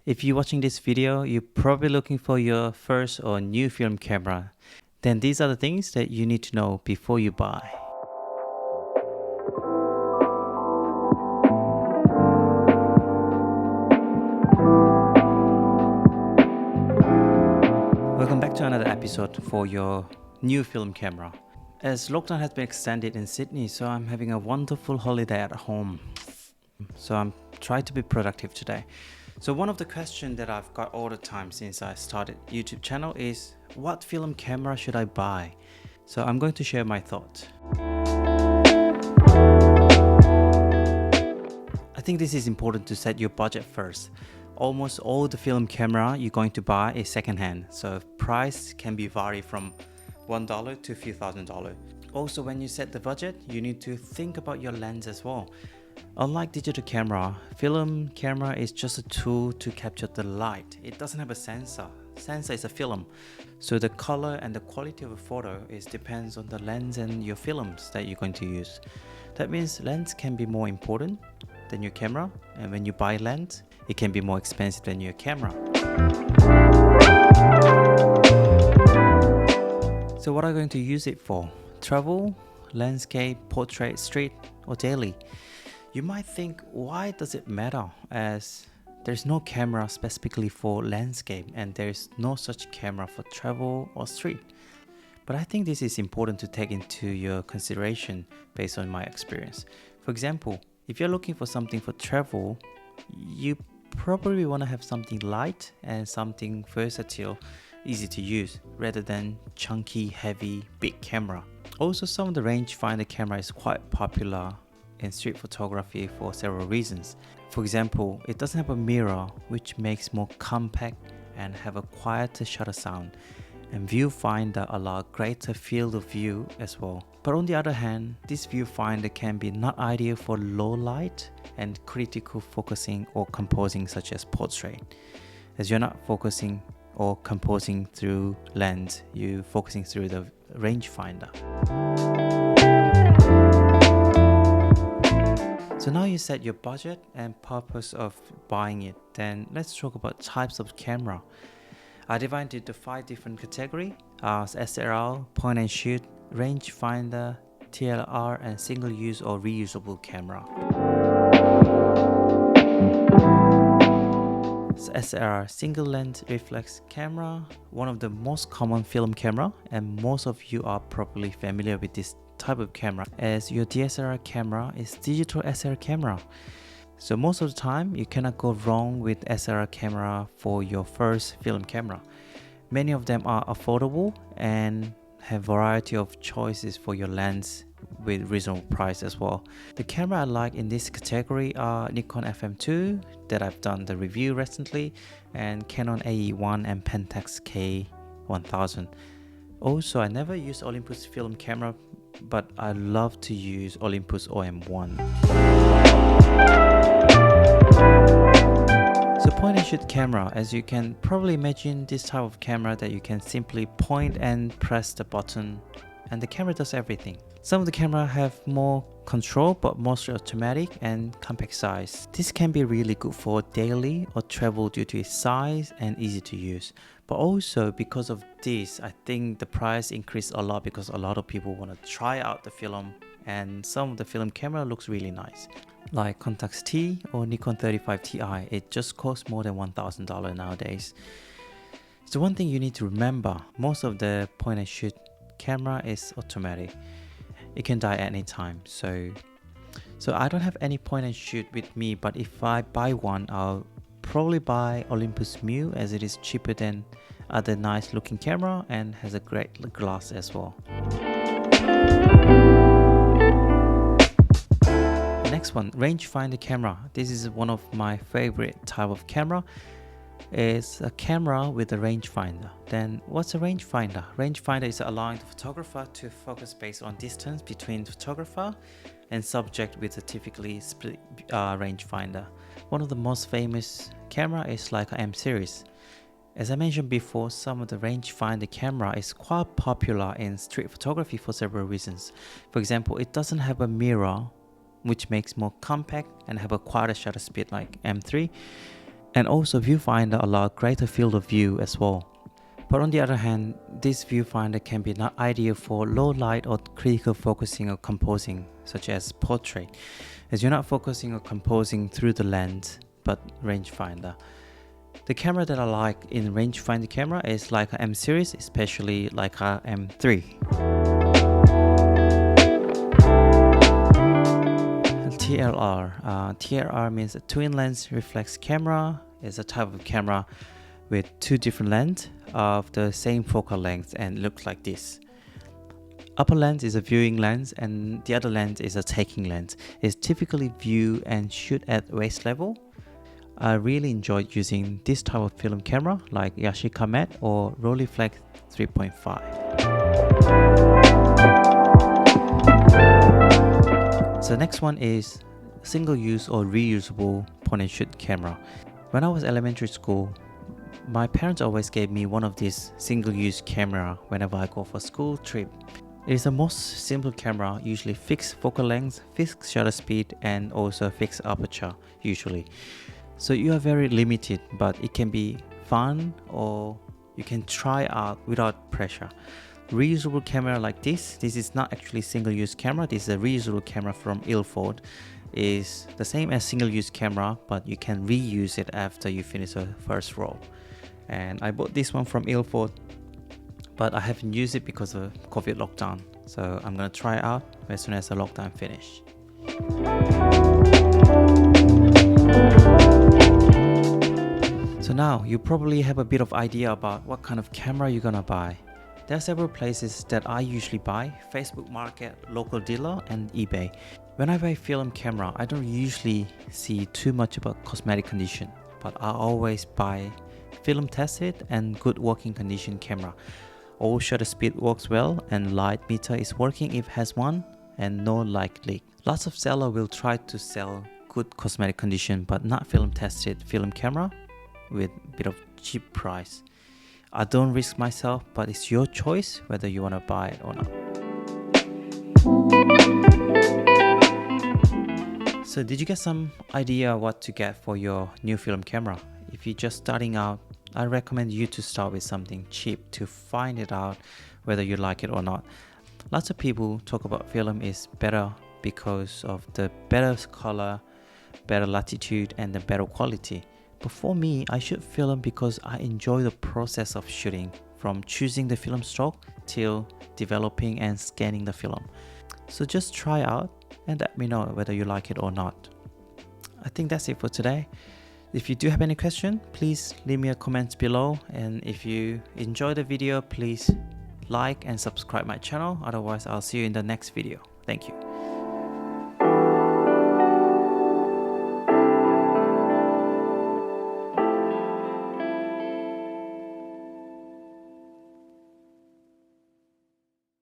If you're watching this video, you're probably looking for your first or new film camera. Then these are the things that you need to know before you buy. Welcome back to another episode for your new film camera. As lockdown has been extended in Sydney, so I'm having a wonderful holiday at home. So I'm trying to be productive today. So one of the questions that I've got all the time since I started YouTube channel is, what film camera should I buy? So I'm going to share my thoughts. I think this is important to set your budget first. Almost all the film camera you're going to buy is secondhand, so price can be vary from $1 to a few $1,000s. Also, when you set the budget, you need to think about your lens as well. Unlike digital camera, film camera is just a tool to capture the light. It doesn't have a sensor. Sensor is a film. So the color and the quality of a photo depends on the lens and your films that you're going to use. That means lens can be more important than your camera, and when you buy lens, it can be more expensive than your camera. So what are you going to use it for? Travel, landscape, portrait, street, or daily? You might think, why does it matter, as there's no camera specifically for landscape and there's no such camera for travel or street. But I think this is important to take into your consideration based on my experience. For example, if you're looking for something for travel, you probably want to have something light and something versatile, easy to use, rather than chunky, heavy, big camera. Also, some of the rangefinder camera is quite popular in street photography for several reasons. For example, it doesn't have a mirror, which makes more compact and have a quieter shutter sound, and viewfinder allow greater field of view as well. But on the other hand, this viewfinder can be not ideal for low light and critical focusing or composing, such as portrait, as you're not focusing or composing through lens, you're focusing through the rangefinder. So now you set your budget and purpose of buying it, then let's talk about types of camera. I divided into 5 different categories: SLR, point and shoot, rangefinder, TLR, and single use or reusable camera. So SLR, single lens reflex camera, one of the most common film camera, and most of you are probably familiar with this type of camera, as your DSLR camera is digital SLR camera. So most of the time you cannot go wrong with SLR camera for your first film camera. Many of them are affordable and have variety of choices for your lens with reasonable price as well. The camera I like in this category are Nikon FM2 that I've done the review recently, and Canon AE1 and Pentax K1000. Also, I never use Olympus film camera, but I love to use Olympus OM1. So point and shoot camera, as you can probably imagine, this type of camera that you can simply point and press the button and the camera does everything. Some of the camera have more control, but mostly automatic and compact size. This can be really good for daily or travel due to its size and easy to use. But also because of this, I think the price increased a lot because a lot of people want to try out the film, and some of the film camera looks really nice. Like Contax T or Nikon 35 Ti, it just costs more than $1,000 nowadays. So one thing you need to remember, most of the point and shoot camera is automatic. It can die at any time. So I don't have any point and shoot with me, but if I buy one, I'll probably buy Olympus Mu, as it is cheaper than other nice looking camera and has a great glass as well. Next one, rangefinder camera. This is one of my favorite type of camera. It's a camera with a rangefinder. Then what's a rangefinder? Rangefinder is allowing the photographer to focus based on distance between the photographer and subject with a typically split rangefinder. One of the most famous camera is Leica M series. As I mentioned before, some of the rangefinder camera is quite popular in street photography for several reasons. For example, it doesn't have a mirror, which makes more compact and have a quieter shutter speed like M3. And also viewfinder allows greater field of view as well. But on the other hand, this viewfinder can be not ideal for low light or critical focusing or composing, such as portrait, as you're not focusing or composing through the lens, but rangefinder. The camera that I like in rangefinder camera is Leica M series, especially Leica M3. TLR. TLR means a twin lens reflex camera. It's a type of camera with two different lenses of the same focal length and looks like this. Upper lens is a viewing lens and the other lens is a taking lens. It's typically view and shoot at waist level. I really enjoyed using this type of film camera like Yashica Mat or Rolleiflex 3.5. So next one is single-use or reusable point and shoot camera. When I was elementary school, my parents always gave me one of these single-use camera whenever I go for school trip. It is the most simple camera, usually fixed focal length, fixed shutter speed, and also fixed aperture usually. So you are very limited, but it can be fun or you can try out without pressure. Reusable camera like this is not actually single-use camera. This is a reusable camera from Ilford. Is the same as single-use camera, but you can reuse it after you finish the first roll. And I bought this one from Ilford, but I haven't used it because of COVID lockdown. So I'm gonna try it out as soon as the lockdown finish. So now you probably have a bit of idea about what kind of camera you're gonna buy. There are several places that I usually buy: Facebook Market, local dealer, and eBay. When I buy film camera, I don't usually see too much about cosmetic condition, but I always buy film tested and good working condition camera. All shutter speed works well and light meter is working if it has one, and no light leak. Lots of seller will try to sell good cosmetic condition but not film tested film camera with a bit of cheap price. I don't risk myself, but it's your choice whether you want to buy it or not. So did you get some idea what to get for your new film camera? If you're just starting out, I recommend you to start with something cheap to find it out whether you like it or not. Lots of people talk about film is better because of the better color, better latitude, and the better quality. But for me, I shoot film because I enjoy the process of shooting, from choosing the film stroke till developing and scanning the film. So just try out and let me know whether you like it or not. I think that's it for today. If you do have any question, please leave me a comment below, and if you enjoy the video, please like and subscribe my channel. Otherwise, I'll see you in the next video. Thank you.